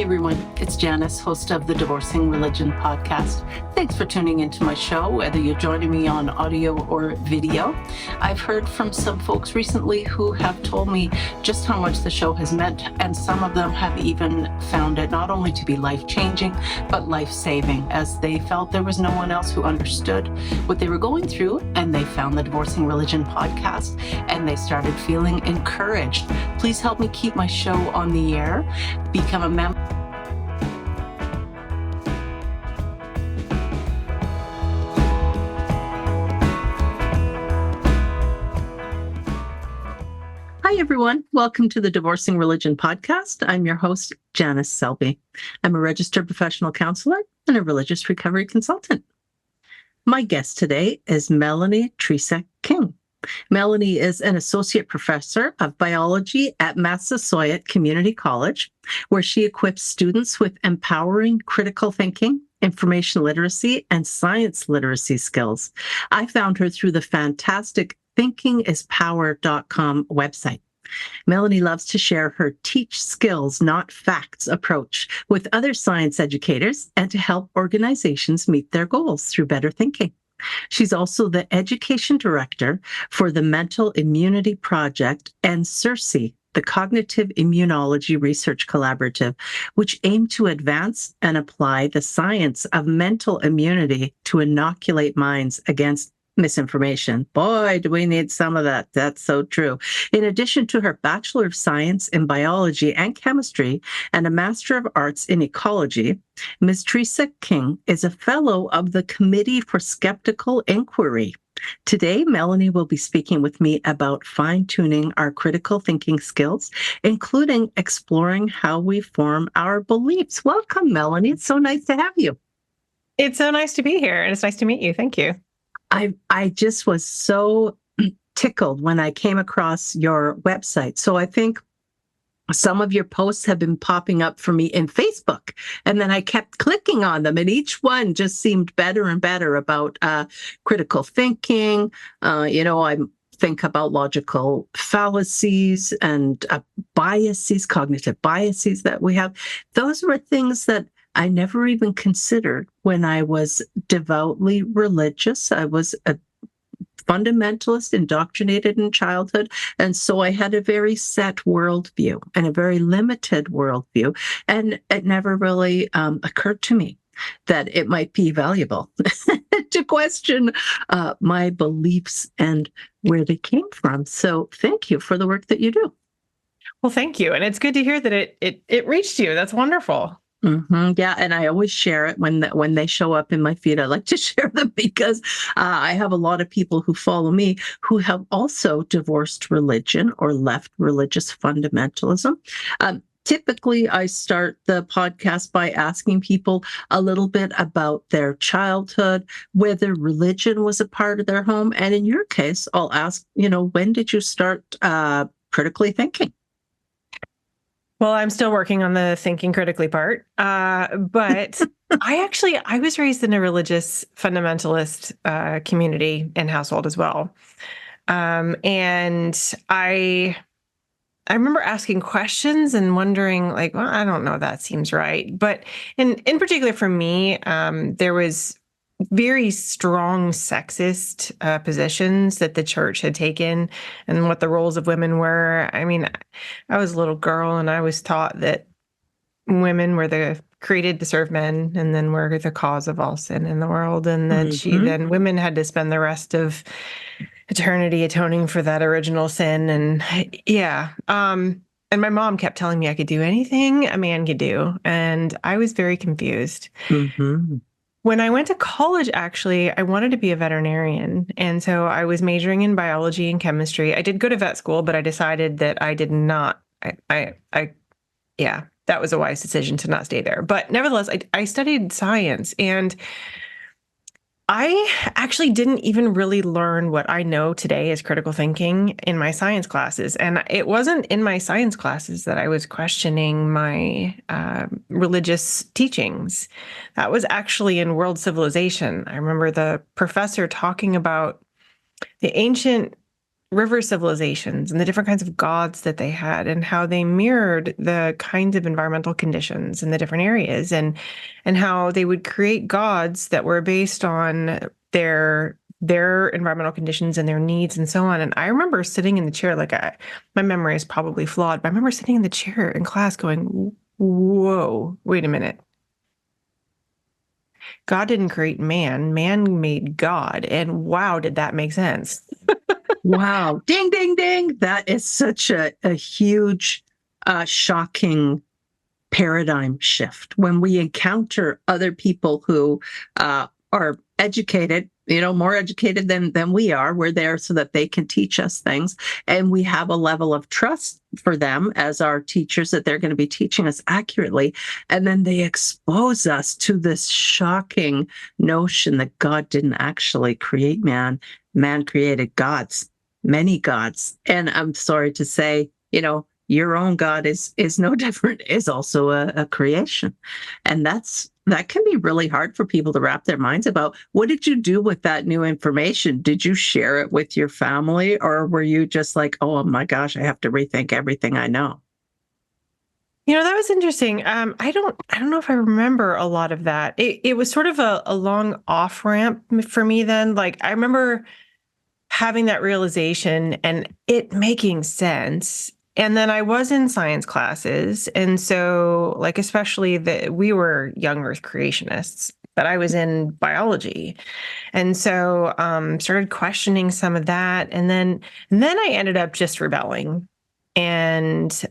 everyone, it's Janice, host of the Divorcing Religion podcast. Thanks for tuning into my show, whether you're joining me on audio or video. I've heard from some folks recently who have told me just how much the show has meant, and some of them have even found it not only to be life-changing, but life-saving, as they felt there was no one else who understood what they were going through, and they found the Divorcing Religion podcast, and they started feeling encouraged. Please help me keep my show on the air. Become a member. Hi, everyone. Welcome to the Divorcing Religion podcast. I'm your host, Janice Selby. I'm a registered professional counselor and a religious recovery consultant. My guest today is Melanie Trecek-King. Melanie is an associate professor of biology at Massasoit Community College, where she equips students with empowering critical thinking, information literacy, and science literacy skills. I found her through the fantastic thinkingispower.com website. Melanie loves to share her teach skills, not facts approach with other science educators and to help organizations meet their goals through better thinking. She's also the education director for the Mental Immunity Project and CIRCE, the Cognitive Immunology Research Collaborative, which aim to advance and apply the science of mental immunity to inoculate minds against misinformation. Boy, do we need some of that. That's so true. In addition to her Bachelor of Science in Biology and Chemistry and a Master of Arts in Ecology, Ms. Trecek-King is a fellow of the Committee for Skeptical Inquiry. Today, Melanie will be speaking with me about fine-tuning our critical thinking skills, including exploring how we form our beliefs. Welcome, Melanie. It's so nice to have you. It's so nice to be here, and it's nice to meet you. Thank you. I just was so tickled when I came across your website. So I think some of your posts have been popping up for me in Facebook, and then I kept clicking on them, and each one just seemed better and better about critical thinking. I think about logical fallacies and biases, cognitive biases that we have. Those were things that I never even considered when I was devoutly religious. I was a fundamentalist, indoctrinated in childhood. And so I had a very set worldview and a very limited worldview. And it never really occurred to me that it might be valuable to question my beliefs and where they came from. So thank you for the work that you do. Well, thank you. And it's good to hear that it reached you. That's wonderful. Mm-hmm. Yeah, and I always share it when they show up in my feed. I like to share them because I have a lot of people who follow me who have also divorced religion or left religious fundamentalism. Typically, I start the podcast by asking people a little bit about their childhood, whether religion was a part of their home. And in your case, I'll ask, when did you start critically thinking? Well, I'm still working on the thinking critically part, but I was raised in a religious fundamentalist community and household as well, and I remember asking questions and wondering, like, well, I don't know, that seems right. But in particular for me, there was very strong sexist positions that the church had taken and what the roles of women were. I mean, I was a little girl and I was taught that women were created to serve men and then were the cause of all sin in the world. And then women had to spend the rest of eternity atoning for that original sin. And and my mom kept telling me I could do anything a man could do. And I was very confused. Mm-hmm. When I went to college, actually, I wanted to be a veterinarian. And so I was majoring in biology and chemistry. I did go to vet school, but I decided that I did not. That was a wise decision to not stay there. But nevertheless, I studied science, and I actually didn't even really learn what I know today as critical thinking in my science classes. And it wasn't in my science classes that I was questioning my religious teachings. That was actually in world civilization. I remember the professor talking about the ancient river civilizations and the different kinds of gods that they had and how they mirrored the kinds of environmental conditions in the different areas, and how they would create gods that were based on their environmental conditions and their needs and so on. And I remember sitting in the chair, my memory is probably flawed, but I remember sitting in the chair in class going, whoa, wait a minute. God didn't create man, man made God. And wow, did that make sense? Wow. Ding, ding, ding. That is such a huge, shocking paradigm shift when we encounter other people who are educated, more educated than we are. We're there so that they can teach us things. And we have a level of trust for them as our teachers that they're going to be teaching us accurately. And then they expose us to this shocking notion that God didn't actually create man. Man created gods, many gods. And I'm sorry to say, your own God is no different, is also a creation. And that can be really hard for people to wrap their minds about. What did you do with that new information? Did you share it with your family, or were you just like, oh my gosh, I have to rethink everything I know? That was interesting. I don't know if I remember a lot of that. It was sort of a long off ramp for me then. Like, I remember having that realization and it making sense. And then I was in science classes. And so, especially we were young Earth creationists, but I was in biology. And so, started questioning some of that. And then I ended up just rebelling. And,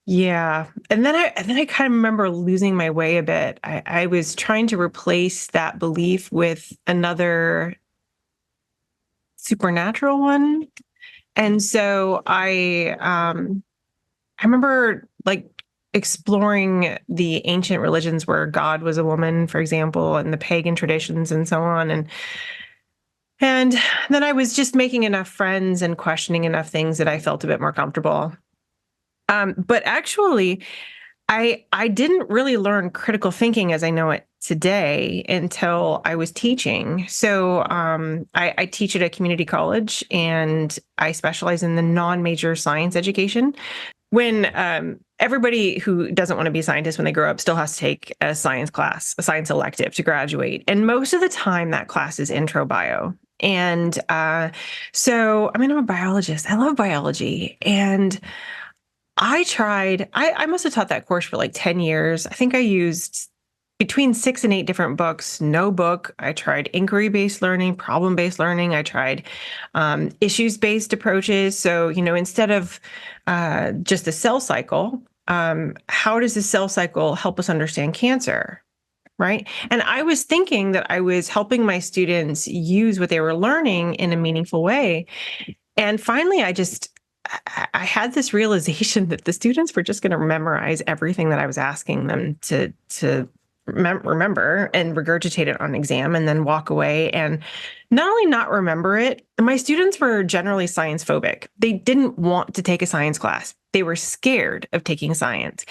yeah. And then I kind of remember losing my way a bit. I was trying to replace that belief with another supernatural one. And so I remember exploring the ancient religions where God was a woman, for example, and the pagan traditions and so on. And then I was just making enough friends and questioning enough things that I felt a bit more comfortable. But actually, I didn't really learn critical thinking as I know it today until I was teaching. So I teach at a community college, and I specialize in the non-major science education. When everybody who doesn't want to be a scientist when they grow up still has to take a science class, a science elective to graduate. And most of the time that class is intro bio. And so, I'm a biologist. I love biology. And I must have taught that course for 10 years. I think I used between 6 and 8 different books. No book. I tried inquiry-based learning, problem-based learning. I tried issues-based approaches. So, instead of just a cell cycle, how does the cell cycle help us understand cancer? Right. And I was thinking that I was helping my students use what they were learning in a meaningful way. And finally, I had this realization that the students were just going to memorize everything that I was asking them to remember and regurgitate it on exam and then walk away and not only not remember it. My students were generally science phobic. They didn't want to take a science class. They were scared of taking science,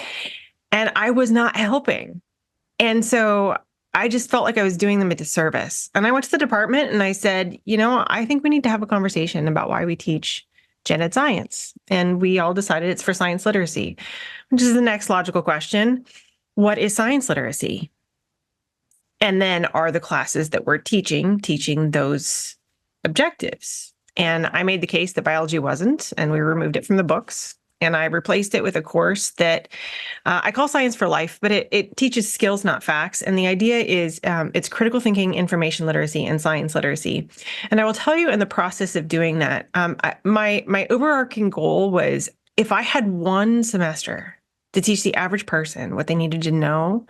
and I was not helping. And so I just felt like I was doing them a disservice. And I went to the department and I said, I think we need to have a conversation about why we teach gen ed science. And we all decided it's for science literacy, which is the next logical question. What is science literacy? And then are the classes that we're teaching those objectives? And I made the case that biology wasn't, and we removed it from the books. And I replaced it with a course that I call Science for Life, but it teaches skills, not facts. And the idea is it's critical thinking, information literacy, and science literacy. And I will tell you, in the process of doing that, my overarching goal was, if I had one semester to teach the average person what they needed to know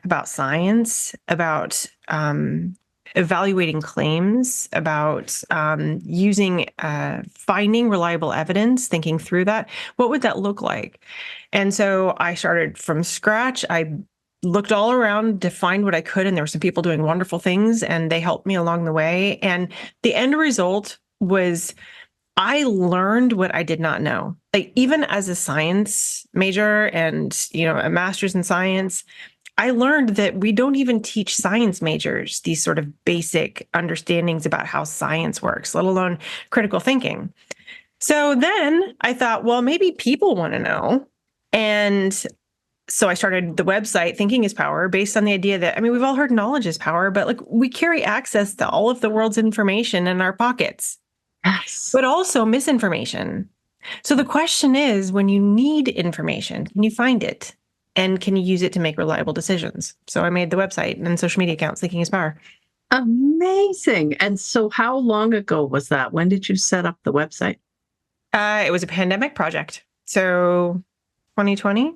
about science, about evaluating claims, about finding reliable evidence, thinking through that, what would that look like? And so I started from scratch. I looked all around to find what I could, and there were some people doing wonderful things, and they helped me along the way. And the end result was I learned what I did not know. Even as a science major and, a master's in science, I learned that we don't even teach science majors these sort of basic understandings about how science works, let alone critical thinking. So then I thought, well, maybe people want to know. And so I started the website Thinking is Power, based on the idea that, I mean, we've all heard knowledge is power, but like we carry access to all of the world's information in our pockets, Yes. but also misinformation. So the question is, when you need information, can you find it? And can you use it to make reliable decisions? So I made the website and social media accounts, Thinking is Power. Amazing. And so how long ago was that? When did you set up the website? It was a pandemic project. So 2020.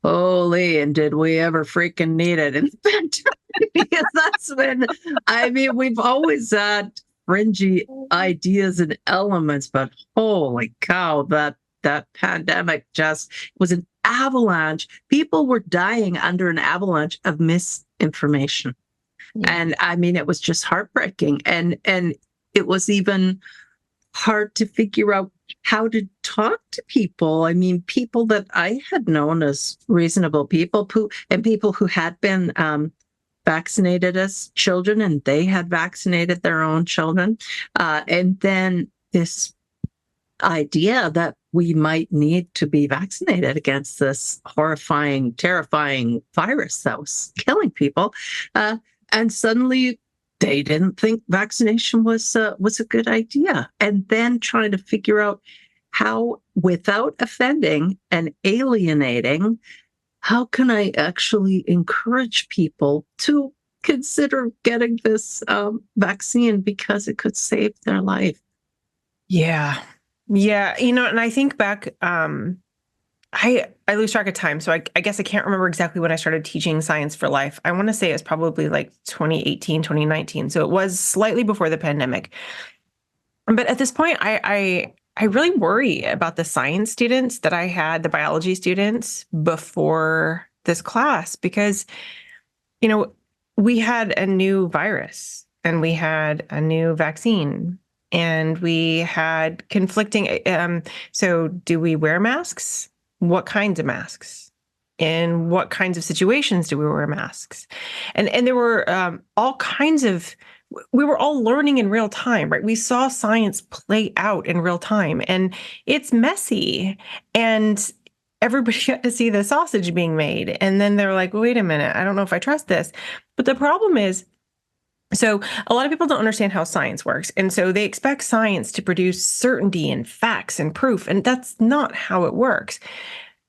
Holy, and did we ever freaking need it in the pandemic? Because that's when, I mean, we've always had fringy ideas and elements, but holy cow, that pandemic just was an avalanche. People were dying under an avalanche of misinformation. And I mean, it was just heartbreaking. And it was even hard to figure out how to talk to people. I mean, people that I had known as reasonable people and people who had been vaccinated as children, and they had vaccinated their own children. And then this idea that we might need to be vaccinated against this horrifying, terrifying virus that was killing people. And suddenly they didn't think vaccination was a good idea. And then trying to figure out how, without offending and alienating, how can I actually encourage people to consider getting this vaccine because it could save their life? Yeah. Yeah. And I think back, I lose track of time. So I guess I can't remember exactly when I started teaching Science for Life. I want to say it was probably like 2018, 2019. So it was slightly before the pandemic. But at this point, I really worry about the science students that I had, the biology students, before this class, because, we had a new virus and we had a new vaccine and we had conflicting. So do we wear masks? What kinds of masks? In what kinds of situations do we wear masks? And there were all kinds of, we were all learning in real time, right? We saw science play out in real time, and it's messy. And everybody got to see the sausage being made. And then they're like, wait a minute, I don't know if I trust this. But the problem is, so a lot of people don't understand how science works. And so they expect science to produce certainty and facts and proof. And that's not how it works.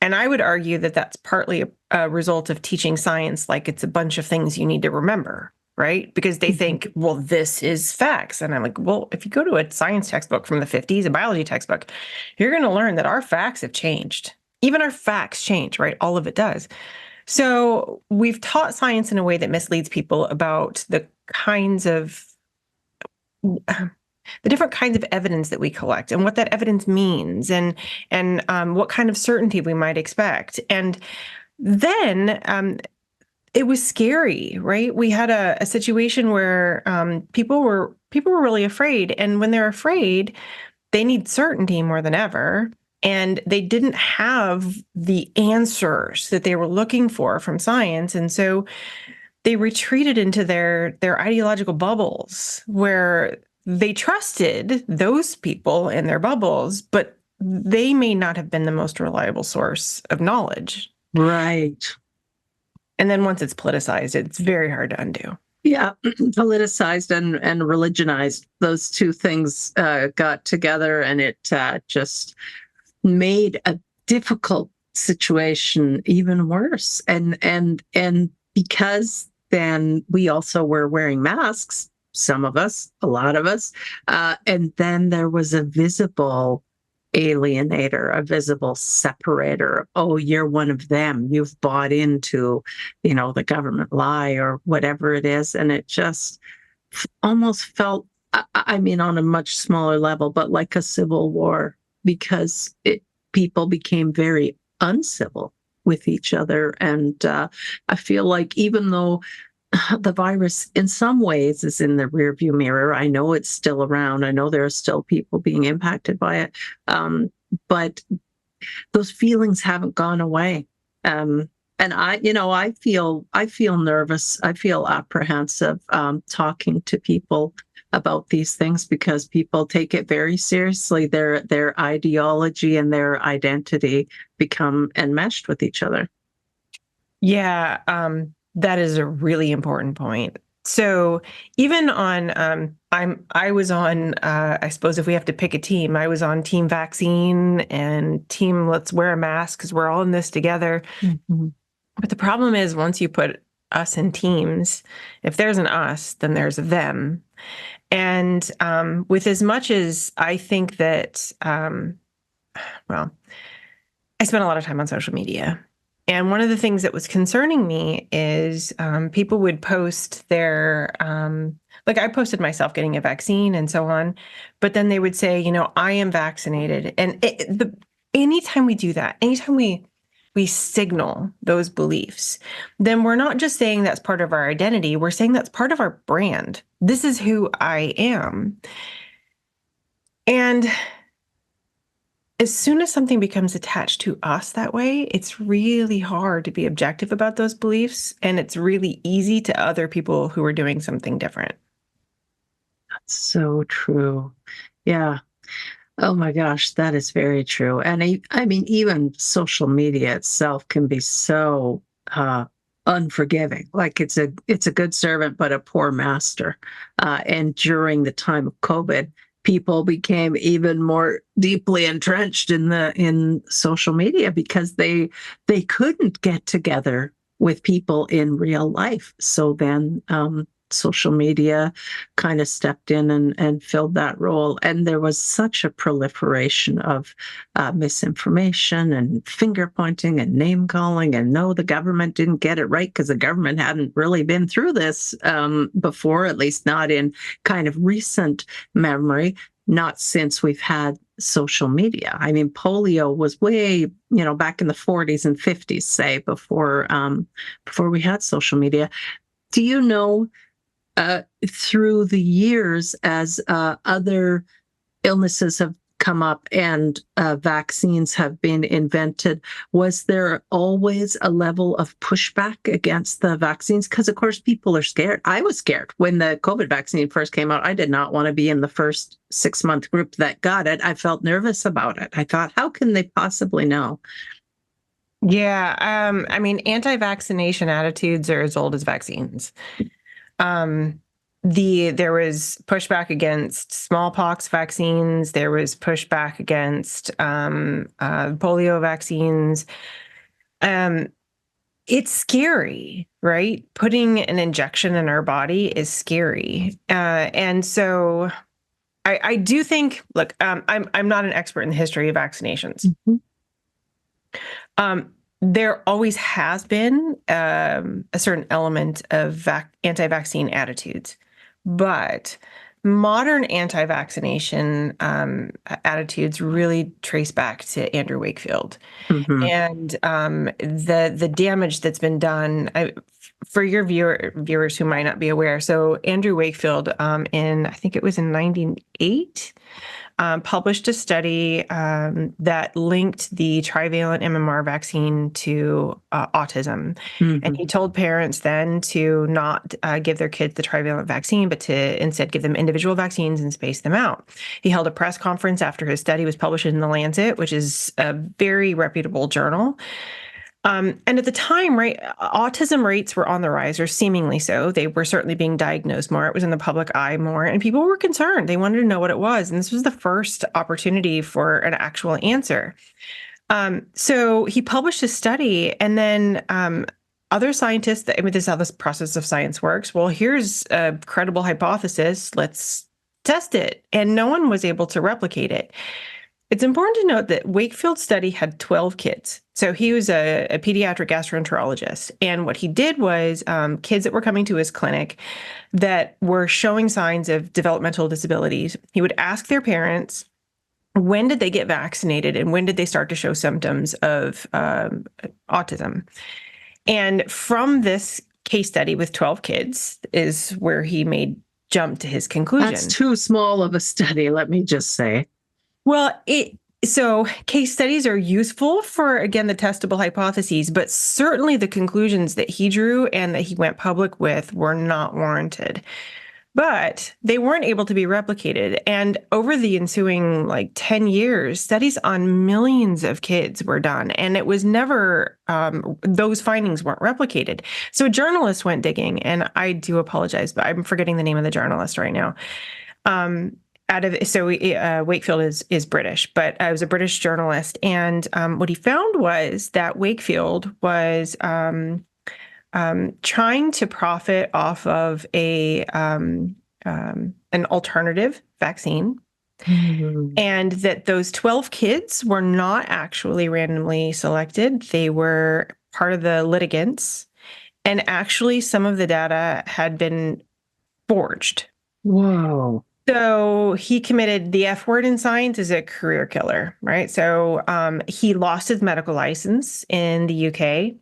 And I would argue that that's partly a result of teaching science like it's a bunch of things you need to remember, right? Because they think, well, this is facts. And I'm like, well, if you go to a science textbook from the 50s, a biology textbook, you're going to learn that our facts have changed. Even our facts change, right? All of it does. So we've taught science in a way that misleads people about the kinds of the different kinds of evidence that we collect and what that evidence means, and what kind of certainty we might expect. And then it was scary, right? We had a situation where people were really afraid, and when they're afraid, they need certainty more than ever. And they didn't have the answers that they were looking for from science. And so they retreated into their ideological bubbles where they trusted those people in their bubbles, but they may not have been the most reliable source of knowledge. Right. And then once it's politicized, it's very hard to undo. Yeah, politicized and religionized. Those two things got together, and it just made a difficult situation even worse. And because then we also were wearing masks, some of us, a lot of us, and then there was a visible alienator, a visible separator. Oh, you're one of them. You've bought into, the government lie or whatever it is. And it just almost felt, I mean, on a much smaller level, but like a civil war, because people became very uncivil with each other. And I feel like even though the virus in some ways is in the rearview mirror, I know it's still around. I know there are still people being impacted by it. But those feelings haven't gone away. And I feel nervous. I feel apprehensive talking to people about these things because people take it very seriously. Their ideology and their identity become enmeshed with each other. Yeah, that is a really important point. So even on, I was on, I suppose if we have to pick a team, I was on team vaccine and team let's wear a mask because we're all in this together. Mm-hmm. But the problem is once you put us in teams, if there's an us, then there's a them. And with as much as I think that, well, I spent a lot of time on social media. And one of the things that was concerning me is people would post their, like I posted myself getting a vaccine and so on, but then they would say, I am vaccinated. And anytime we do that, anytime we signal those beliefs, then we're not just saying that's part of our identity, we're saying that's part of our brand. This is who I am. And as soon as something becomes attached to us that way, it's really hard to be objective about those beliefs. And it's really easy to other people who are doing something different. That's so true. Yeah. Oh my gosh, that is very true. And I mean, even social media itself can be so unforgiving. Like it's a good servant, but a poor master. And during the time of COVID, people became even more deeply entrenched in social media because they couldn't get together with people in real life. So then social media kind of stepped in and filled that role. And there was such a proliferation of misinformation and finger pointing and name calling. And no, the government didn't get it right because the government hadn't really been through this before, at least not in kind of recent memory, not since we've had social media. I mean, polio was way, back in the 40s and 50s, say, before we had social media. Do you know, through the years as other illnesses have come up and vaccines have been invented, was there always a level of pushback against the vaccines? Because, of course, people are scared. I was scared when the COVID vaccine first came out. I did not want to be in the first 6-month group that got it. I felt nervous about it. I thought, how can they possibly know? Yeah. I mean, anti-vaccination attitudes are as old as vaccines. There was pushback against smallpox vaccines. There was pushback against polio vaccines. It's scary, right? Putting an injection in our body is scary, and so I do think. Look, I'm not an expert in the history of vaccinations. Mm-hmm. There always has been a certain element of anti-vaccine attitudes, but modern anti-vaccination attitudes really trace back to Andrew Wakefield. Mm-hmm. And the damage that's been done, for your viewers who might not be aware. So Andrew Wakefield, I think it was in 1998, published a study that linked the trivalent MMR vaccine to autism. Mm-hmm. And he told parents then to not give their kids the trivalent vaccine, but to instead give them individual vaccines and space them out. He held a press conference after his study was published in The Lancet, which is a very reputable journal. And at the time, right, autism rates were on the rise, or seemingly so. They were certainly being diagnosed more. It was in the public eye more, and people were concerned. They wanted to know what it was. And this was the first opportunity for an actual answer. So he published a study, and then other scientists, this is how this process of science works. Well, here's a credible hypothesis. Let's test it. And no one was able to replicate it. It's important to note that Wakefield's study had 12 kids. So he was a pediatric gastroenterologist. And what he did was kids that were coming to his clinic that were showing signs of developmental disabilities, he would ask their parents, when did they get vaccinated and when did they start to show symptoms of autism? And from this case study with 12 kids is where he made jump to his conclusion. That's too small of a study, let me just say. Well, So case studies are useful for, again, the testable hypotheses, but certainly the conclusions that he drew and that he went public with were not warranted. But they weren't able to be replicated. And over the ensuing 10 years, studies on millions of kids were done. And it was never, those findings weren't replicated. So a journalist went digging, and I do apologize, but I'm forgetting the name of the journalist right now. Wakefield is British, but it was a British journalist. And what he found was that Wakefield was trying to profit off of an alternative vaccine, and that those 12 kids were not actually randomly selected. They were part of the litigants, and actually some of the data had been forged. Whoa. So he committed the F word in science as a career killer, right? So he lost his medical license in the UK.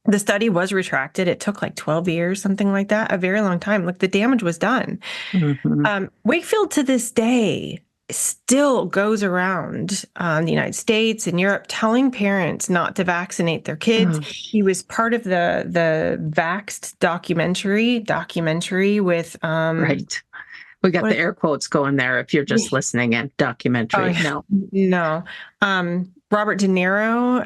The study was retracted. It took 12 years, something like that, a very long time. The damage was done. Mm-hmm. Wakefield to this day still goes around the United States and Europe telling parents not to vaccinate their kids. Oh. He was part of the Vaxxed documentary with Right. We got the air quotes going there if you're just listening in. Documentary. No. Robert De Niro.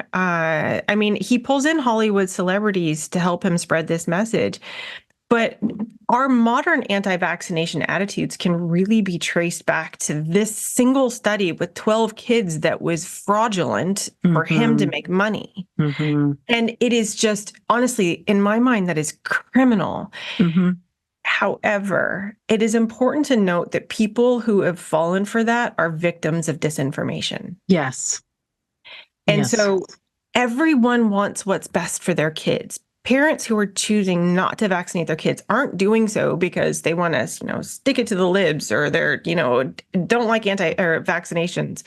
He pulls in Hollywood celebrities to help him spread this message. But our modern anti-vaccination attitudes can really be traced back to this single study with 12 kids that was fraudulent for him to make money. Mm-hmm. And it is just, honestly, in my mind, that is criminal. Mm-hmm. However, it is important to note that people who have fallen for that are victims of disinformation. Yes. And so everyone wants what's best for their kids. Parents who are choosing not to vaccinate their kids aren't doing so because they want to, stick it to the libs, or they're, don't like vaccinations.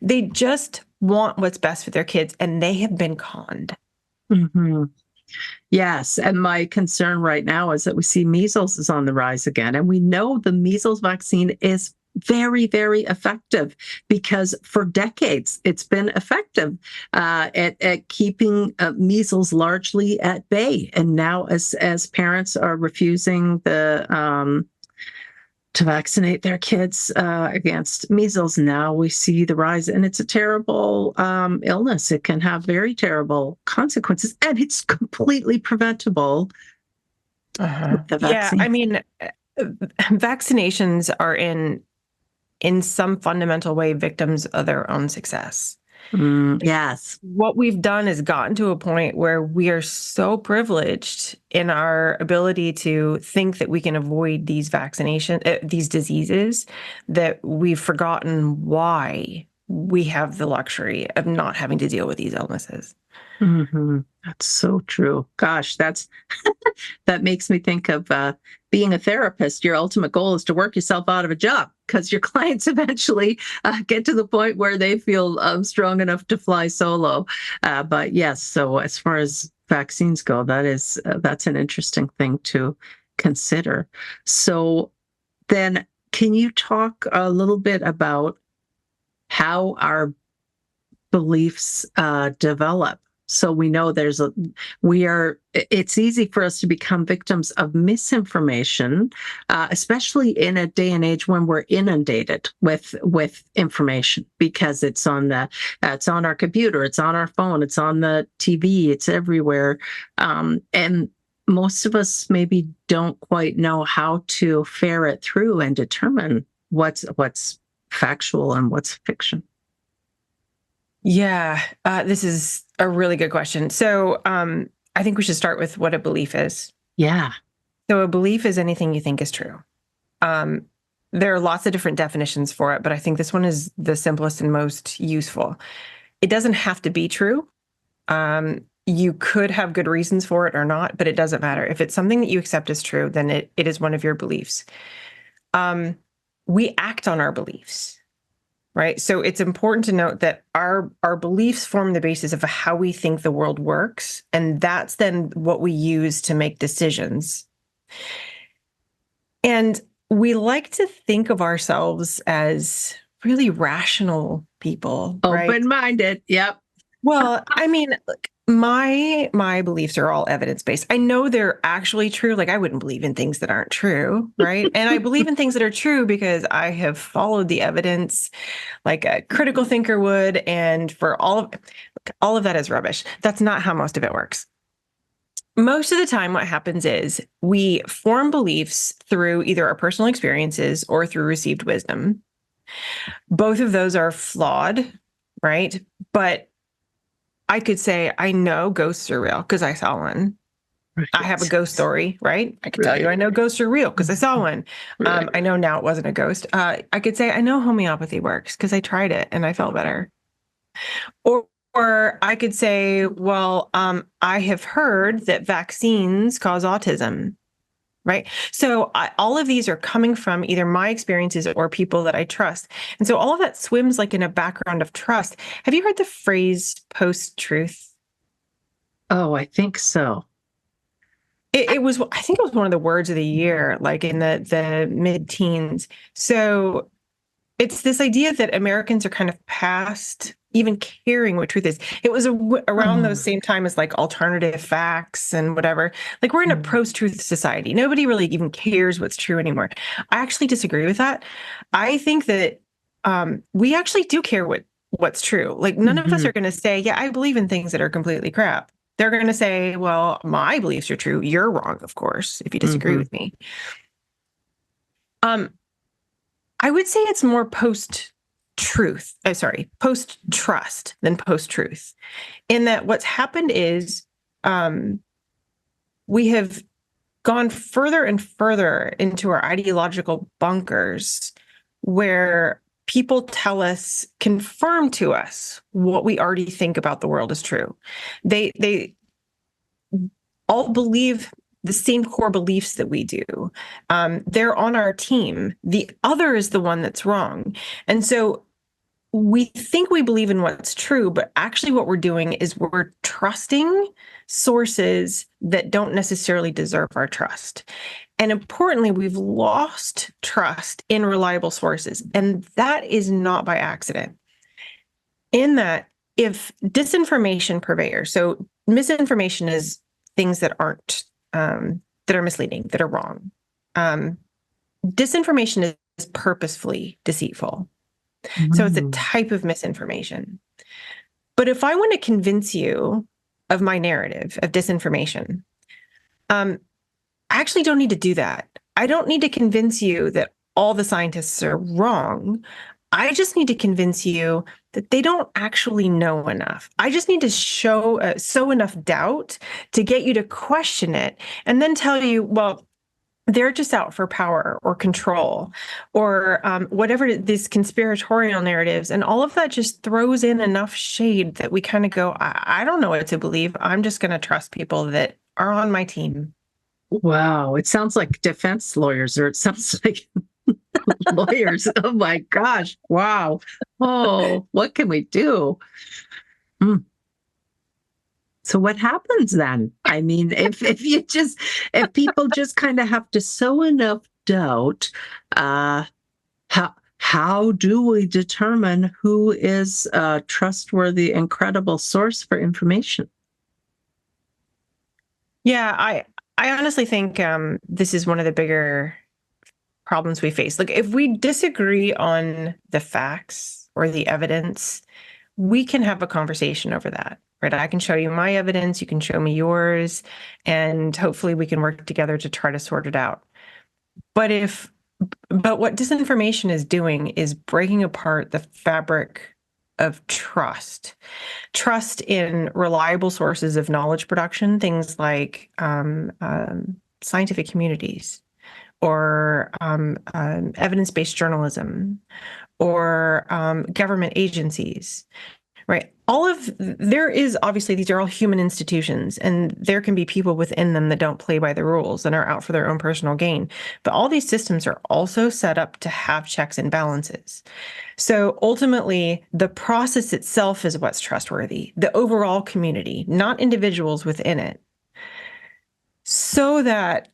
They just want what's best for their kids, and they have been conned. Mm-hmm. Yes. And my concern right now is that we see measles is on the rise again. And we know the measles vaccine is very, very effective because for decades it's been effective at keeping measles largely at bay. And now as parents are refusing to vaccinate their kids against measles, now we see the rise, and it's a terrible illness. It can have very terrible consequences, and it's completely preventable with the vaccine. Vaccinations are in some fundamental way victims of their own success. Yes. What we've done is gotten to a point where we are so privileged in our ability to think that we can avoid these these diseases, that we've forgotten why we have the luxury of not having to deal with these illnesses. Mm-hmm. That's so true. Gosh, that makes me think of being a therapist. Your ultimate goal is to work yourself out of a job because your clients eventually get to the point where they feel strong enough to fly solo. But yes, so as far as vaccines go, that's an interesting thing to consider. So then, can you talk a little bit about how our beliefs develop? So we know it's easy for us to become victims of misinformation, especially in a day and age when we're inundated with information, because it's on our computer, it's on our phone, it's on the TV, it's everywhere. And most of us maybe don't quite know how to ferret through and determine what's factual and what's fiction. Yeah, this is a really good question. So I think we should start with what a belief is. Yeah. So a belief is anything you think is true. There are lots of different definitions for it, but I think this one is the simplest and most useful. It doesn't have to be true. You could have good reasons for it or not, but it doesn't matter. If it's something that you accept as true, then it is one of your beliefs. We act on our beliefs. Right. So it's important to note that our beliefs form the basis of how we think the world works. And that's then what we use to make decisions. And we like to think of ourselves as really rational people, right? Open-minded. Yep. Well, I mean, look, my beliefs are all evidence-based. I know they're actually true. Like I wouldn't believe in things that aren't true, right? And I believe in things that are true because I have followed the evidence like a critical thinker would. And for all of that is rubbish. That's not how most of it works. Most of the time, what happens is we form beliefs through either our personal experiences or through received wisdom. Both of those are flawed, right? But I could say, I know ghosts are real because I saw one. Right. I have a ghost story, right? I could tell you I Right. know ghosts are real because I saw one. Right. I know now it wasn't a ghost. I could say I know homeopathy works because I tried it and I felt better. Or I could say, well, I have heard that vaccines cause autism, right? So all of these are coming from either my experiences or people that I trust. And so all of that swims like in a background of trust. Have you heard the phrase post-truth? Oh, I think so. It was, I think it was one of the words of the year, like in the mid-teens. So it's this idea that Americans are kind of past even caring what truth is. It was around those same time as like alternative facts and whatever. Like we're in a post-truth society. Nobody really even cares what's true anymore. I actually disagree with that. I think that we actually do care what's true. Like none of us are going to say, yeah, I believe in things that are completely crap. They're going to say, well, my beliefs are true. You're wrong, of course, if you disagree with me. I would say it's more post-trust than post-truth. In that what's happened is we have gone further and further into our ideological bunkers where people tell us, confirm to us what we already think about the world is true. They all believe the same core beliefs that we do. They're on our team. The other is the one that's wrong. And so we think we believe in what's true, but actually what we're doing is we're trusting sources that don't necessarily deserve our trust. And importantly, we've lost trust in reliable sources. And that is not by accident. In that, if disinformation purveyors, so misinformation is things that aren't, that are misleading, that are wrong. Disinformation is purposefully deceitful. So it's a type of misinformation. But if I want to convince you of my narrative of disinformation, I actually don't need to do that. I don't need to convince you that all the scientists are wrong. I just need to convince you that they don't actually know enough. I just need to sow enough doubt to get you to question it and then tell you, well, they're just out for power or control or whatever these conspiratorial narratives. And all of that just throws in enough shade that we kind of go, I don't know what to believe. I'm just going to trust people that are on my team. Wow. It sounds like defense lawyers, or it sounds like lawyers. Oh my gosh. Wow. Oh, what can we do? So what happens then? I mean, if people just kind of have to sow enough doubt, how do we determine who is a trustworthy and credible source for information? Yeah, I honestly think this is one of the bigger problems we face. Like if we disagree on the facts or the evidence, we can have a conversation over that, right? I can show you my evidence, you can show me yours, and hopefully we can work together to try to sort it out. But what disinformation is doing is breaking apart the fabric of trust in reliable sources of knowledge production, things like scientific communities or evidence-based journalism or government agencies, right? There is obviously, these are all human institutions and there can be people within them that don't play by the rules and are out for their own personal gain. But all these systems are also set up to have checks and balances. So ultimately, the process itself is what's trustworthy, the overall community, not individuals within it. So that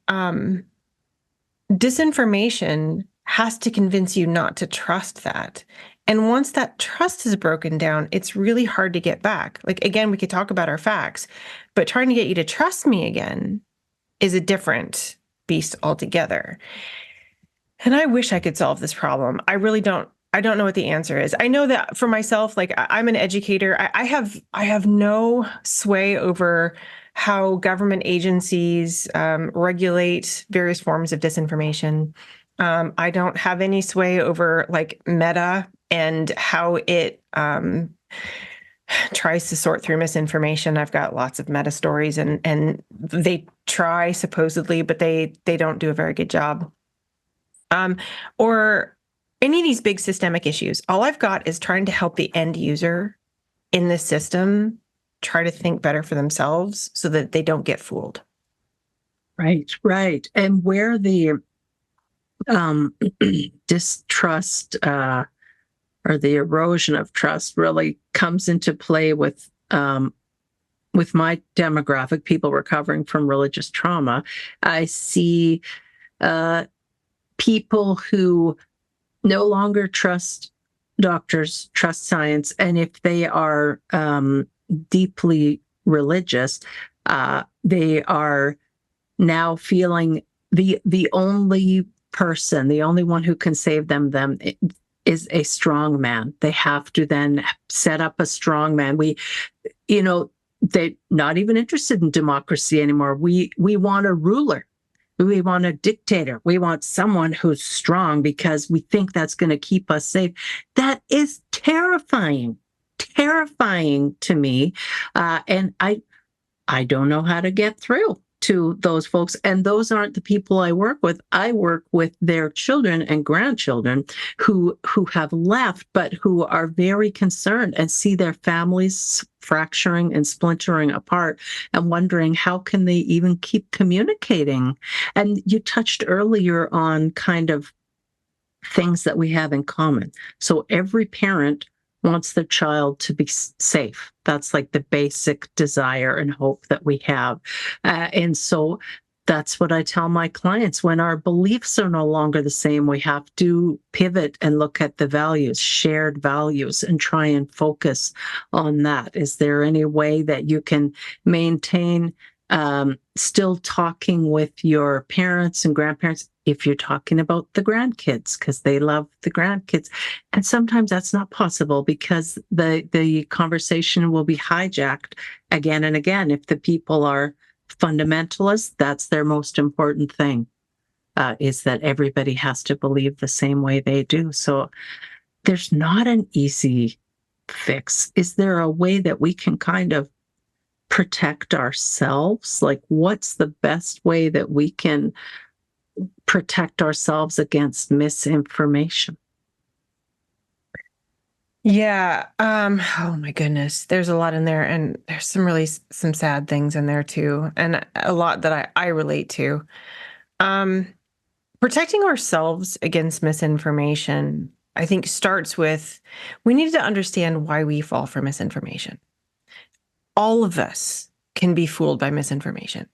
disinformation has to convince you not to trust that. And once that trust is broken down, it's really hard to get back. Like, again, we could talk about our facts, but trying to get you to trust me again is a different beast altogether. And I wish I could solve this problem. I really don't. I don't know what the answer is. I know that for myself, like I'm an educator. I have no sway over how government agencies regulate various forms of disinformation. I don't have any sway over like Meta and how it tries to sort through misinformation. I've got lots of Meta stories, and they try supposedly, but they don't do a very good job. Or any of these big systemic issues. All I've got is trying to help the end user in this system try to think better for themselves so that they don't get fooled. Right, right. And where the distrust or the erosion of trust really comes into play with my demographic, people recovering from religious trauma, I see people who no longer trust doctors, trust science, and if they are deeply religious, they are now feeling the only person, the only one who can save them is a strong man. They have to then set up a strong man. They're not even interested in democracy anymore. We want a ruler. We want a dictator. We want someone who's strong because we think that's going to keep us safe. That is terrifying to me. And I don't know how to get through to those folks. And those aren't the people I work with. I work with their children and grandchildren who have left, but who are very concerned and see their families fracturing and splintering apart and wondering how can they even keep communicating. And you touched earlier on kind of things that we have in common. So every parent wants their child to be safe. That's like the basic desire and hope that we have. And so that's what I tell my clients. When our beliefs are no longer the same, we have to pivot and look at the values, shared values, and try and focus on that. Is there any way that you can maintain still talking with your parents and grandparents if you're talking about the grandkids, because they love the grandkids? And sometimes that's not possible because the conversation will be hijacked again and again. If the people are fundamentalists, that's their most important thing, is that everybody has to believe the same way they do. So there's not an easy fix. Is there a way that we can kind of protect ourselves? Like, what's the best way that we can protect ourselves against misinformation? Yeah. Oh my goodness. There's a lot in there, and there's some sad things in there too, and a lot that I relate to. Protecting ourselves against misinformation, I think, starts with we need to understand why we fall for misinformation. All of us can be fooled by misinformation.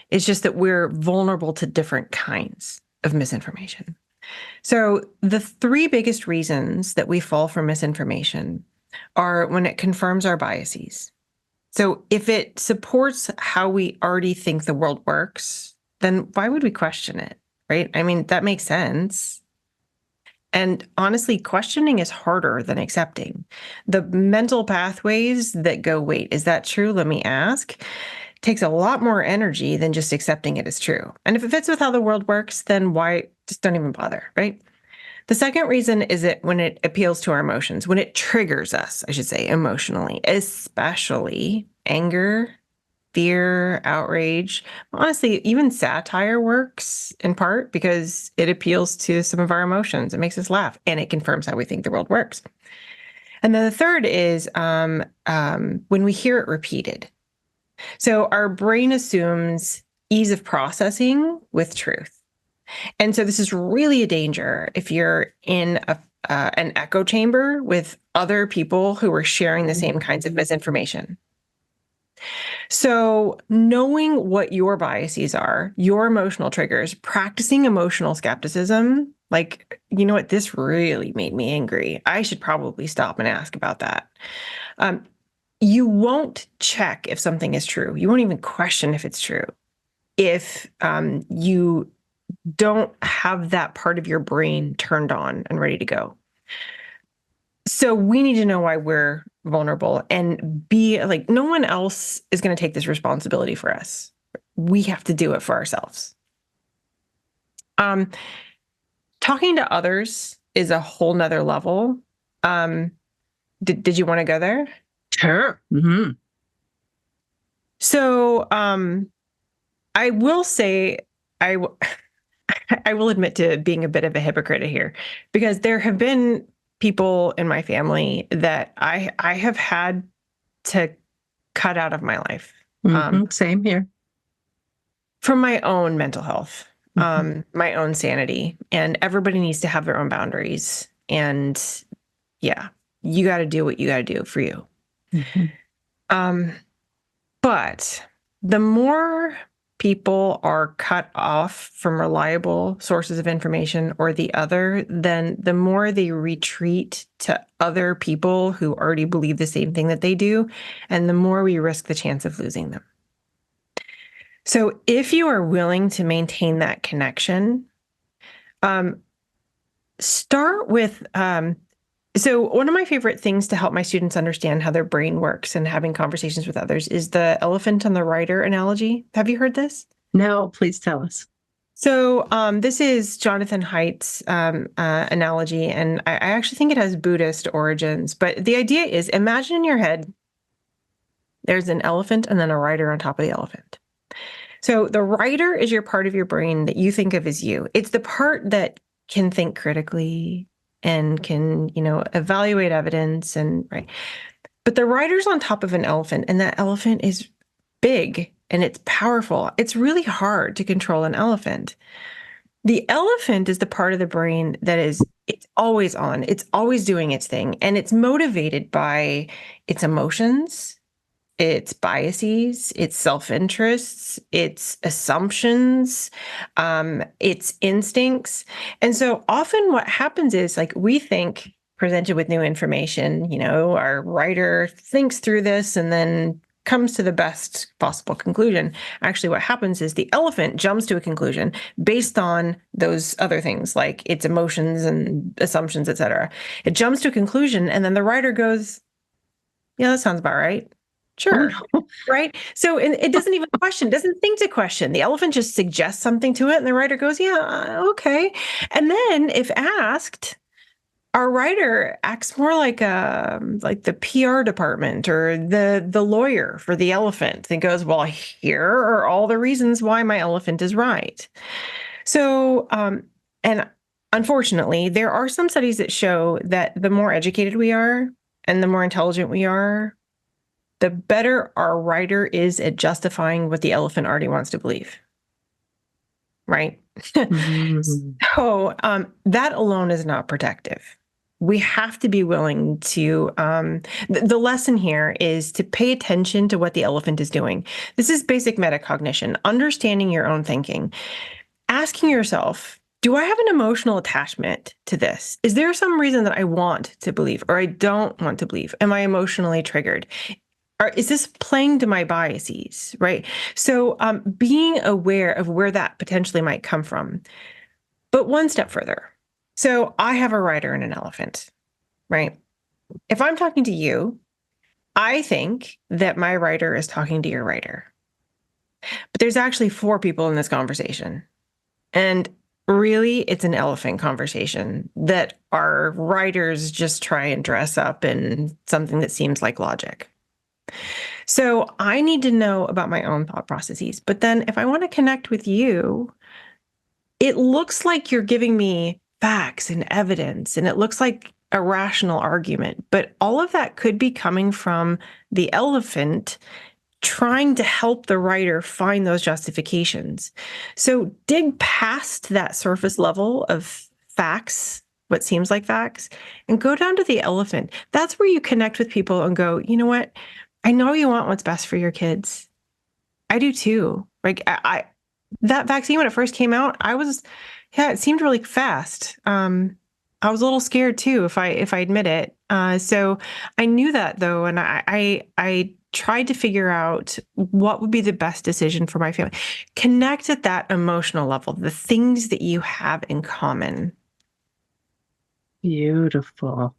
It's just that we're vulnerable to different kinds of misinformation. So the three biggest reasons that we fall for misinformation are when it confirms our biases. So if it supports how we already think the world works, then why would we question it, right? I mean, that makes sense. And honestly, questioning is harder than accepting. The mental pathways that go, wait, is that true? Let me ask, takes a lot more energy than just accepting it as true. And if it fits with how the world works, then why just don't even bother, right? The second reason is that when it appeals to our emotions, when it triggers us, I should say, emotionally, especially anger, fear, outrage. Honestly, even satire works in part because it appeals to some of our emotions. It makes us laugh, and it confirms how we think the world works. And then the third is when we hear it repeated. So our brain assumes ease of processing with truth. And so this is really a danger if you're in an echo chamber with other people who are sharing the same kinds of misinformation. So knowing what your biases are, your emotional triggers, practicing emotional skepticism, like, you know what, this really made me angry. I should probably stop and ask about that. You won't check if something is true. You won't even question if it's true if you don't have that part of your brain turned on and ready to go. So we need to know why we're vulnerable and be like, no one else is going to take this responsibility for us. We have to do it for ourselves. Talking to others is a whole nother level. Did you want to go there? Sure. Mm-hmm. So I will say, I will admit to being a bit of a hypocrite here, because there have been people in my family that I have had to cut out of my life. Mm-hmm. Same here. For my own mental health, my own sanity, and everybody needs to have their own boundaries. And yeah, you got to do what you got to do for you. But the more people are cut off from reliable sources of information or the other, then the more they retreat to other people who already believe the same thing that they do, and the more we risk the chance of losing them. So if you are willing to maintain that connection, start with, so one of my favorite things to help my students understand how their brain works and having conversations with others is the elephant and the rider analogy. Have you heard this? No, please tell us. So this is Jonathan Haidt's analogy, and I actually think it has Buddhist origins. But the idea is, imagine in your head, there's an elephant and then a rider on top of the elephant. So the rider is your part of your brain that you think of as you. It's the part that can think critically and can, evaluate evidence and right. But the rider's on top of an elephant, and that elephant is big and it's powerful. It's really hard to control an elephant. The elephant is the part of the brain that it's always on. It's always doing its thing, and it's motivated by its emotions, its biases, its self-interests, its assumptions, its instincts. And so often what happens is, like, we think, presented with new information, our writer thinks through this and then comes to the best possible conclusion. Actually, what happens is the elephant jumps to a conclusion based on those other things, like its emotions and assumptions, et cetera. It jumps to a conclusion, and then the writer goes, yeah, that sounds about right. Sure. Right. So it doesn't even question, doesn't think to question. The elephant just suggests something to it, and the writer goes, yeah, okay. And then if asked, our writer acts more like the PR department or the lawyer for the elephant and goes, well, here are all the reasons why my elephant is right. So, and unfortunately, there are some studies that show that the more educated we are and the more intelligent we are, the better our writer is at justifying what the elephant already wants to believe. Right? So that alone is not protective. We have to be willing to, the lesson here is to pay attention to what the elephant is doing. This is basic metacognition, understanding your own thinking, asking yourself, do I have an emotional attachment to this? Is there some reason that I want to believe or I don't want to believe? Am I emotionally triggered? Or is this playing to my biases, right? So being aware of where that potentially might come from. But one step further. So I have a rider and an elephant, right? If I'm talking to you, I think that my rider is talking to your rider. But there's actually 4 people in this conversation. And really, it's an elephant conversation that our riders just try and dress up in something that seems like logic. So I need to know about my own thought processes. But then if I want to connect with you, it looks like you're giving me facts and evidence, and it looks like a rational argument. But all of that could be coming from the elephant trying to help the writer find those justifications. So dig past that surface level of facts, what seems like facts, and go down to the elephant. That's where you connect with people and go, you know what? I know you want what's best for your kids. I do too. Like that vaccine, when it first came out, it seemed really fast. I was a little scared too, if I admit it. So I knew that though, and I tried to figure out what would be the best decision for my family. Connect at that emotional level, the things that you have in common. Beautiful.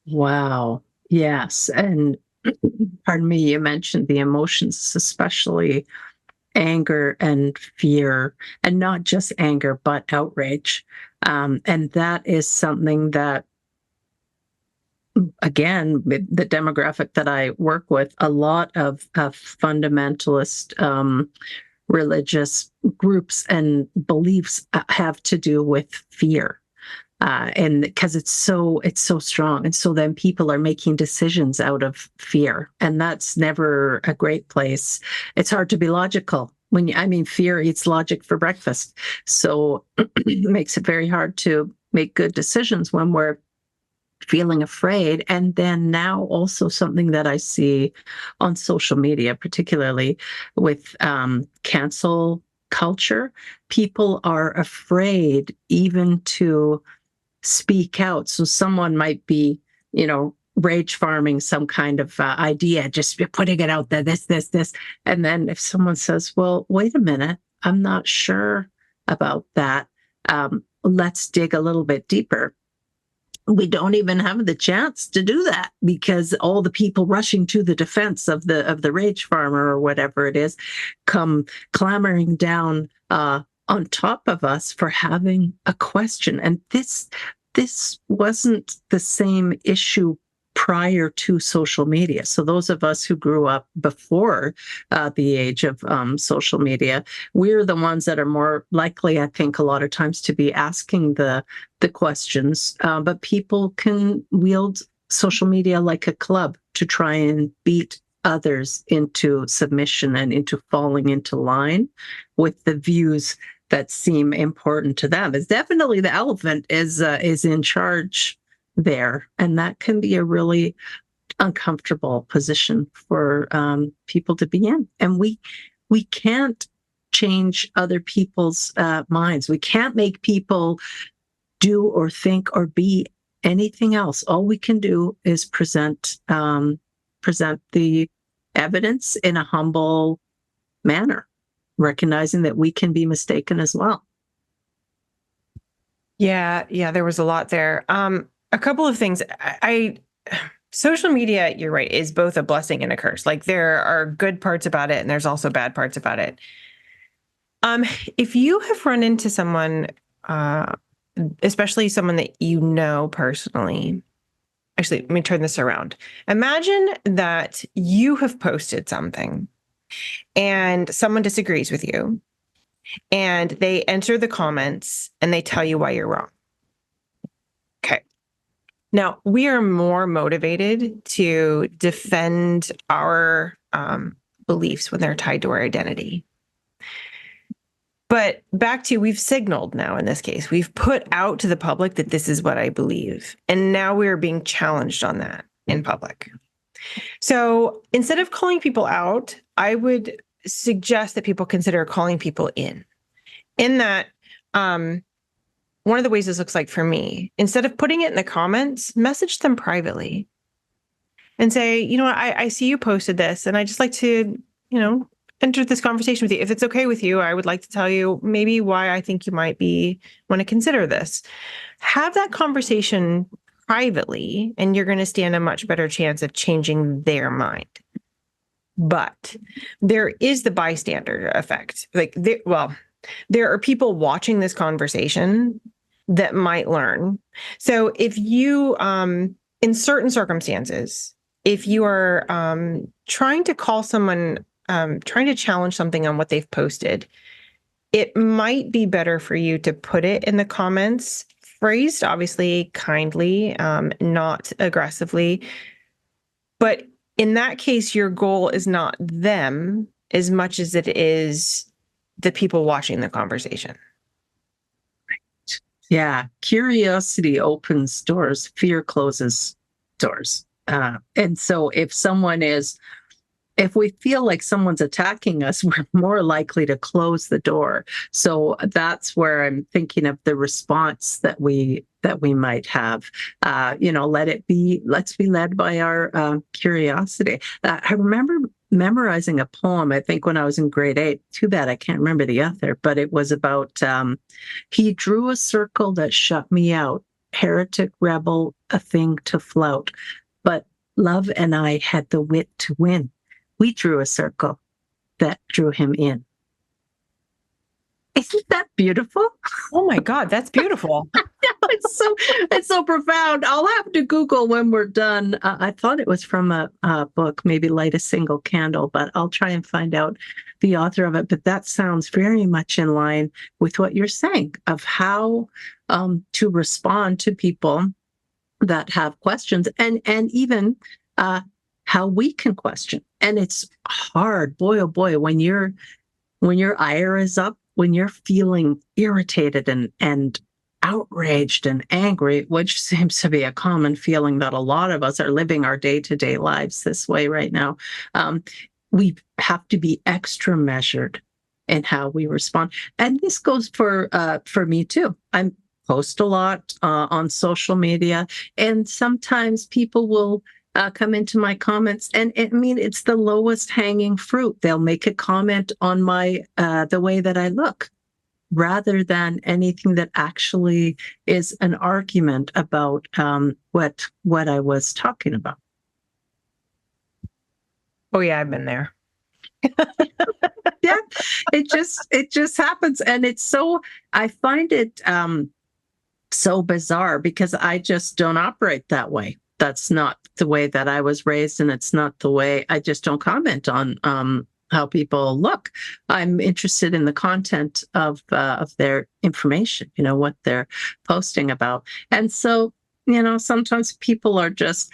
Wow. Yes. And pardon me, you mentioned the emotions, especially anger and fear, and not just anger, but outrage. And that is something that, again, with the demographic that I work with, a lot of fundamentalist religious groups and beliefs have to do with fear. And because it's so strong, and so then people are making decisions out of fear, and that's never a great place. It's hard to be logical when fear eats logic for breakfast, so it makes it very hard to make good decisions when we're feeling afraid. And then now also something that I see on social media, particularly with cancel culture, people are afraid even to speak out. So someone might be, rage farming some kind of idea, just putting it out there, this. And then if someone says, well, wait a minute, I'm not sure about that. Let's dig a little bit deeper. We don't even have the chance to do that, because all the people rushing to the defense of the rage farmer or whatever it is come clamoring down on top of us for having a question. And this wasn't the same issue prior to social media. So those of us who grew up before the age of social media, we're the ones that are more likely, I think, a lot of times to be asking the questions. But people can wield social media like a club to try and beat others into submission and into falling into line with the views that seem important to them. It's definitely the elephant is in charge there, and that can be a really uncomfortable position for people to be in. And we can't change other people's minds. We can't make people do or think or be anything else. All we can do is present the evidence in a humble manner, recognizing that we can be mistaken as well. Yeah, there was a lot there. A couple of things. Social media, you're right, is both a blessing and a curse. Like, there are good parts about it, and there's also bad parts about it. If you have run into someone, especially someone that you know personally, actually, let me turn this around. Imagine that you have posted something and someone disagrees with you, and they enter the comments and they tell you why you're wrong. Okay. Now, we are more motivated to defend our beliefs when they're tied to our identity. But back to, we've signaled now in this case, we've put out to the public that this is what I believe. And now we are being challenged on that in public. So instead of calling people out, I would suggest that people consider calling people in that, one of the ways this looks like for me, instead of putting it in the comments, message them privately and say, I see you posted this, and I just like to, enter this conversation with you. If it's okay with you, I would like to tell you maybe why I think you might want to consider this. Have that conversation privately, and you're going to stand a much better chance of changing their mind. But there is the bystander effect. There are people watching this conversation that might learn. So if you, in certain circumstances, if you are trying to call someone, trying to challenge something on what they've posted, it might be better for you to put it in the comments, phrased obviously kindly, not aggressively. But in that case, your goal is not them as much as it is the people watching the conversation. Yeah. Curiosity opens doors. Fear closes doors. And so if we feel like someone's attacking us, we're more likely to close the door. So that's where I'm thinking of the response that we might have. Let's be led by our curiosity. I remember memorizing a poem, I think when I was in grade 8. Too bad I can't remember the author, but it was about he drew a circle that shut me out, heretic rebel, a thing to flout. But love and I had the wit to win. We drew a circle that drew him in. Isn't that beautiful? Oh my God, that's beautiful. It's so profound. I'll have to Google when we're done. I thought it was from a book, maybe Light a Single Candle, but I'll try and find out the author of it. But that sounds very much in line with what you're saying of how to respond to people that have questions, and even how we can question. And it's hard, boy, oh boy, when your ire is up, when you're feeling irritated and outraged and angry, which seems to be a common feeling that a lot of us are living our day-to-day lives this way right now. We have to be extra measured in how we respond. And this goes for me too. I post a lot on social media, and sometimes people will come into my comments, and it's the lowest hanging fruit. They'll make a comment on my the way that I look, rather than anything that actually is an argument about what I was talking about. Oh yeah, I've been there. Yeah, it just happens, and I find it so bizarre because I just don't operate that way. That's not the way that I was raised, and it's not the way. I just don't comment on how people look. I'm interested in the content of their information, what they're posting about. And so, sometimes people are just,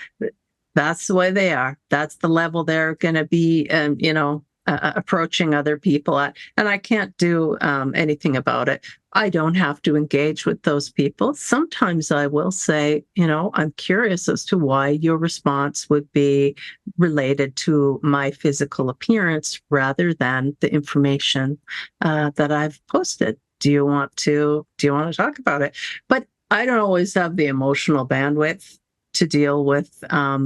that's the way they are. That's the level they're going to be, approaching other people at. And I can't do anything about it. I don't have to engage with those people. Sometimes I will say, I'm curious as to why your response would be related to my physical appearance rather than the information that I've posted. Do you want to talk about it? But I don't always have the emotional bandwidth to deal with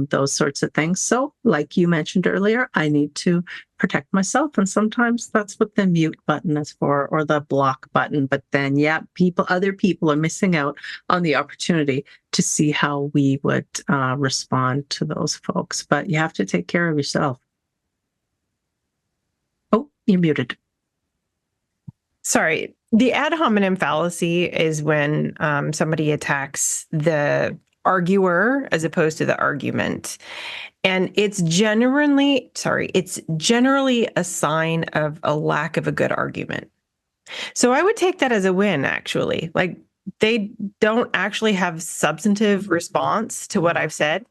those sorts of things. So, like you mentioned earlier, I need to protect myself, and sometimes that's what the mute button is for, or the block button. But then, other people are missing out on the opportunity to see how we would respond to those folks. But you have to take care of yourself. Oh, you're muted. Sorry. The ad hominem fallacy is when somebody attacks the arguer as opposed to the argument. And it's generally a sign of a lack of a good argument. So I would take that as a win, actually. Like, they don't actually have substantive response to what I've said.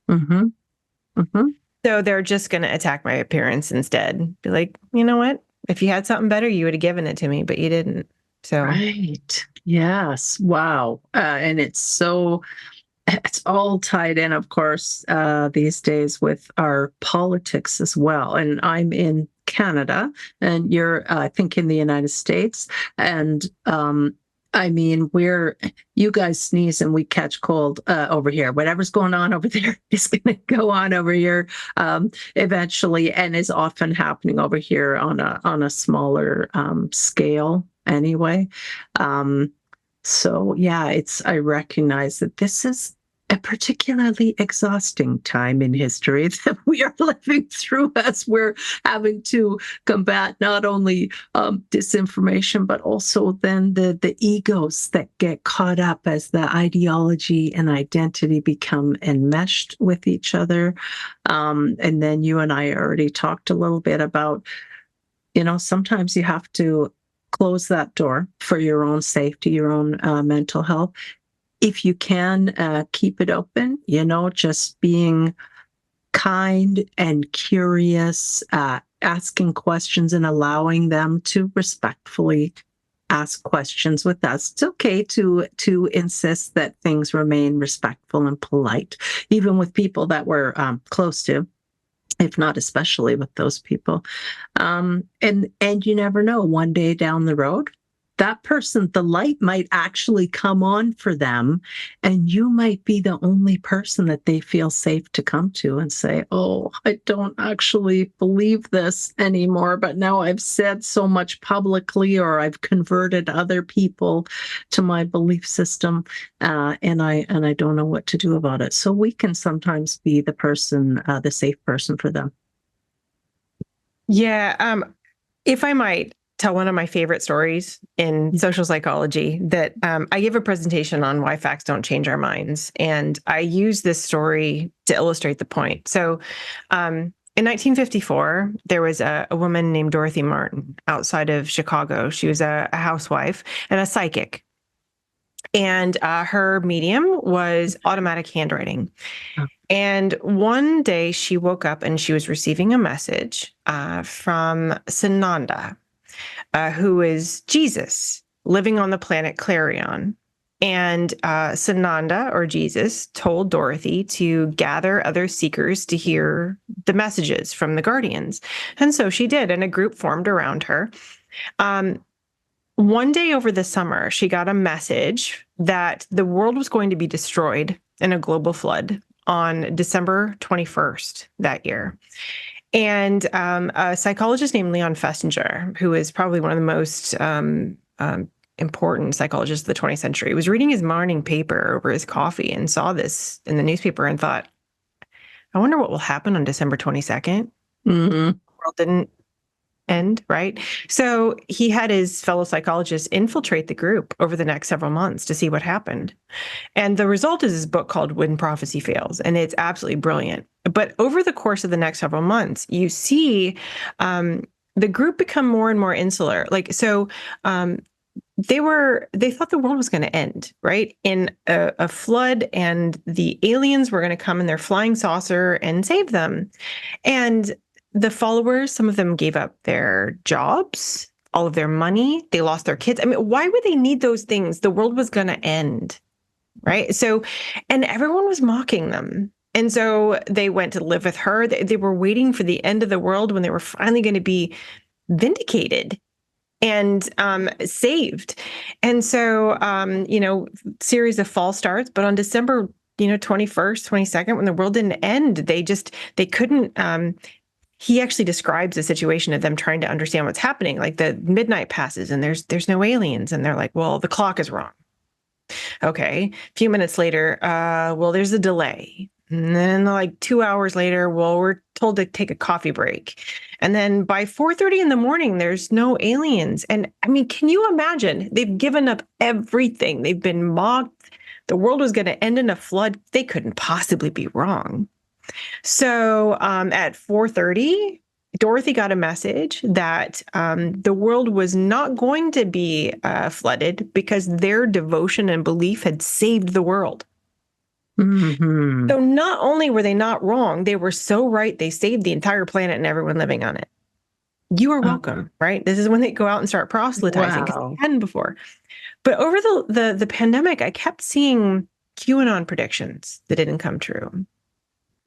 Mm-hmm. Mm-hmm. So they're just going to attack my appearance instead. Be like, you know what? If you had something better, you would have given it to me, but you didn't. So right. Yes. Wow. And it's all tied in, of course, these days with our politics as well. And I'm in Canada, and you're, I think, in the United States. And you guys sneeze and we catch cold over here. Whatever's going on over there is going to go on over here eventually, and is often happening over here on a smaller scale anyway. So yeah, I recognize that this is a particularly exhausting time in history that we are living through, as we're having to combat not only disinformation, but also then the egos that get caught up as the ideology and identity become enmeshed with each other. And then you and I already talked a little bit about, sometimes you have to close that door for your own safety, your own mental health. If you can keep it open, just being kind and curious, asking questions and allowing them to respectfully ask questions with us. It's okay to insist that things remain respectful and polite, even with people that we're close to, if not especially with those people. And you never know, one day down the road, that person, the light might actually come on for them, and you might be the only person that they feel safe to come to and say, oh, I don't actually believe this anymore, but now I've said so much publicly, or I've converted other people to my belief system, and I don't know what to do about it. So we can sometimes be the person, the safe person for them. Yeah. If I might tell one of my favorite stories in social psychology, that I give a presentation on why facts don't change our minds. And I use this story to illustrate the point. So in 1954, there was a woman named Dorothy Martin outside of Chicago. She was a housewife and a psychic. And her medium was automatic handwriting. And one day she woke up and she was receiving a message from Sananda, who is Jesus living on the planet Clarion. And Sananda, or Jesus, told Dorothy to gather other seekers to hear the messages from the Guardians. And so she did, and a group formed around her. One day over the summer, she got a message that the world was going to be destroyed in a global flood on December 21st that year. And a psychologist named Leon Festinger, who is probably one of the most important psychologists of the 20th century, was reading his morning paper over his coffee and saw this in the newspaper and thought, I wonder what will happen on December 22nd. Mm-hmm. The world didn't end, right? So he had his fellow psychologists infiltrate the group over the next several months to see what happened. And the result is this book called When Prophecy Fails, and it's absolutely brilliant. But over the course of the next several months, you see the group become more and more insular. Like, so they thought the world was going to end, right? In a flood, and the aliens were going to come in their flying saucer and save them. And the followers, some of them gave up their jobs, all of their money. They lost their kids. I mean, why would they need those things? The world was going to end, right? So, and everyone was mocking them. And so they went to live with her. They were waiting for the end of the world when they were finally going to be vindicated and saved. And so, series of false starts. But on December, 21st, 22nd, when the world didn't end, they couldn't. He actually describes the situation of them trying to understand what's happening. Like, the midnight passes and there's no aliens, and they're like, well, the clock is wrong. Okay. A few minutes later, well, there's a delay. And then like 2 hours later, well, we're told to take a coffee break. And then by 4:30 in the morning, there's no aliens. And I mean, can you imagine? They've given up everything. They've been mocked. The world was going to end in a flood. They couldn't possibly be wrong. So at 4:30, Dorothy got a message that the world was not going to be flooded because their devotion and belief had saved the world. Mm-hmm. So not only were they not wrong, they were so right, they saved the entire planet and everyone living on it. You are welcome, right? This is when they go out and start proselytizing, because they hadn't before. But over the pandemic, I kept seeing QAnon predictions that didn't come true.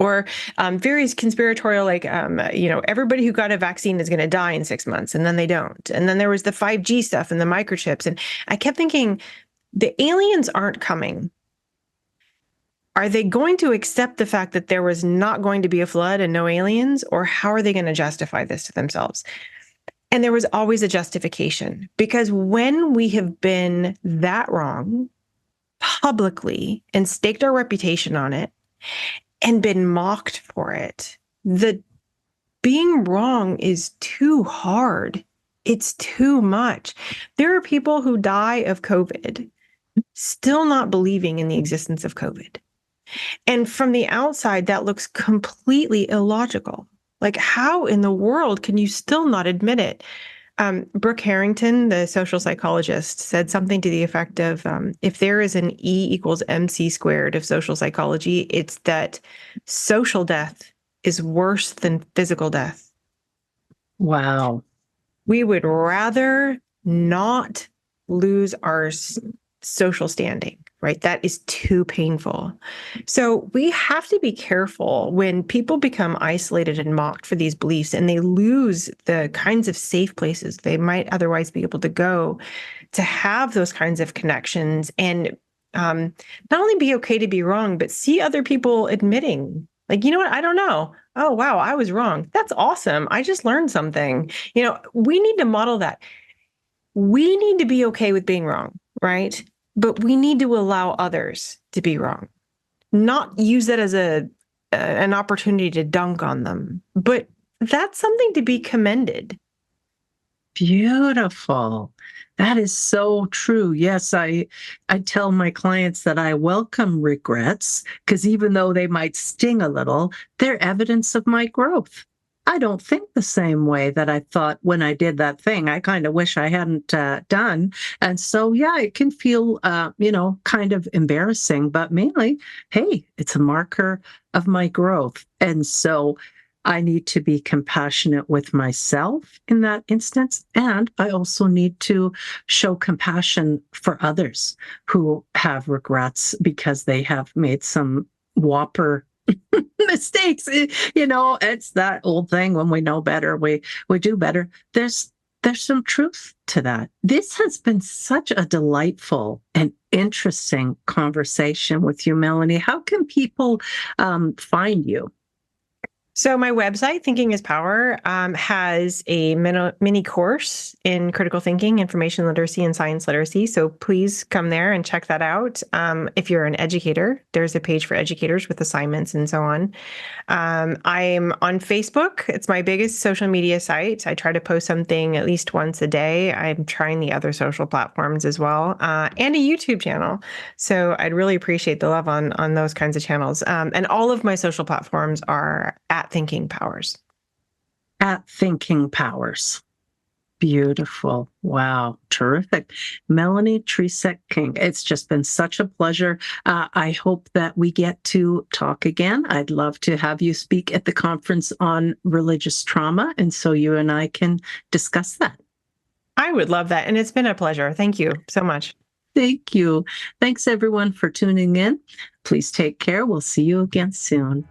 Or various conspiratorial, like, everybody who got a vaccine is going to die in 6 months, and then they don't. And then there was the 5G stuff and the microchips. And I kept thinking, the aliens aren't coming. Are they going to accept the fact that there was not going to be a flood and no aliens? Or how are they going to justify this to themselves? And there was always a justification, because when we have been that wrong publicly and staked our reputation on it and been mocked for it, the being wrong is too hard. It's too much. There are people who die of COVID still not believing in the existence of COVID. And from the outside, that looks completely illogical. Like, how in the world can you still not admit it? Brooke Harrington, the social psychologist, said something to the effect of, if there is an E equals MC squared of social psychology, it's that social death is worse than physical death. Wow. We would rather not lose our social standing, right? That is too painful. So we have to be careful when people become isolated and mocked for these beliefs, and they lose the kinds of safe places they might otherwise be able to go to have those kinds of connections, and not only be okay to be wrong, but see other people admitting, like, you know what, I don't know. Oh, wow, I was wrong. That's awesome. I just learned something. We need to model that. We need to be okay with being wrong, right? But we need to allow others to be wrong, not use that as an opportunity to dunk on them. But that's something to be commended. Beautiful. That is so true. Yes, I tell my clients that I welcome regrets because even though they might sting a little, they're evidence of my growth. I don't think the same way that I thought when I did that thing. I kind of wish I hadn't done. And so, yeah, it can feel, kind of embarrassing, but mainly, hey, it's a marker of my growth. And so I need to be compassionate with myself in that instance. And I also need to show compassion for others who have regrets because they have made some whopper mistakes. It's that old thing, when we know better, we do better. There's some truth to that. This has been such a delightful and interesting conversation with you, Melanie. How can people find you? So my website, Thinking is Power, has a mini course in critical thinking, information literacy, and science literacy. So please come there and check that out. If you're an educator, there's a page for educators with assignments and so on. I'm on Facebook. It's my biggest social media site. I try to post something at least once a day. I'm trying the other social platforms as well, and a YouTube channel. So I'd really appreciate the love on those kinds of channels. And all of my social platforms are at Thinking Powers. At Thinking Powers. Beautiful. Wow. Terrific. Melanie Trecek-King, it's just been such a pleasure. I hope that we get to talk again. I'd love to have you speak at the conference on religious trauma, and so you and I can discuss that. I would love that. And it's been a pleasure. Thank you so much. Thank you. Thanks, everyone, for tuning in. Please take care. We'll see you again soon.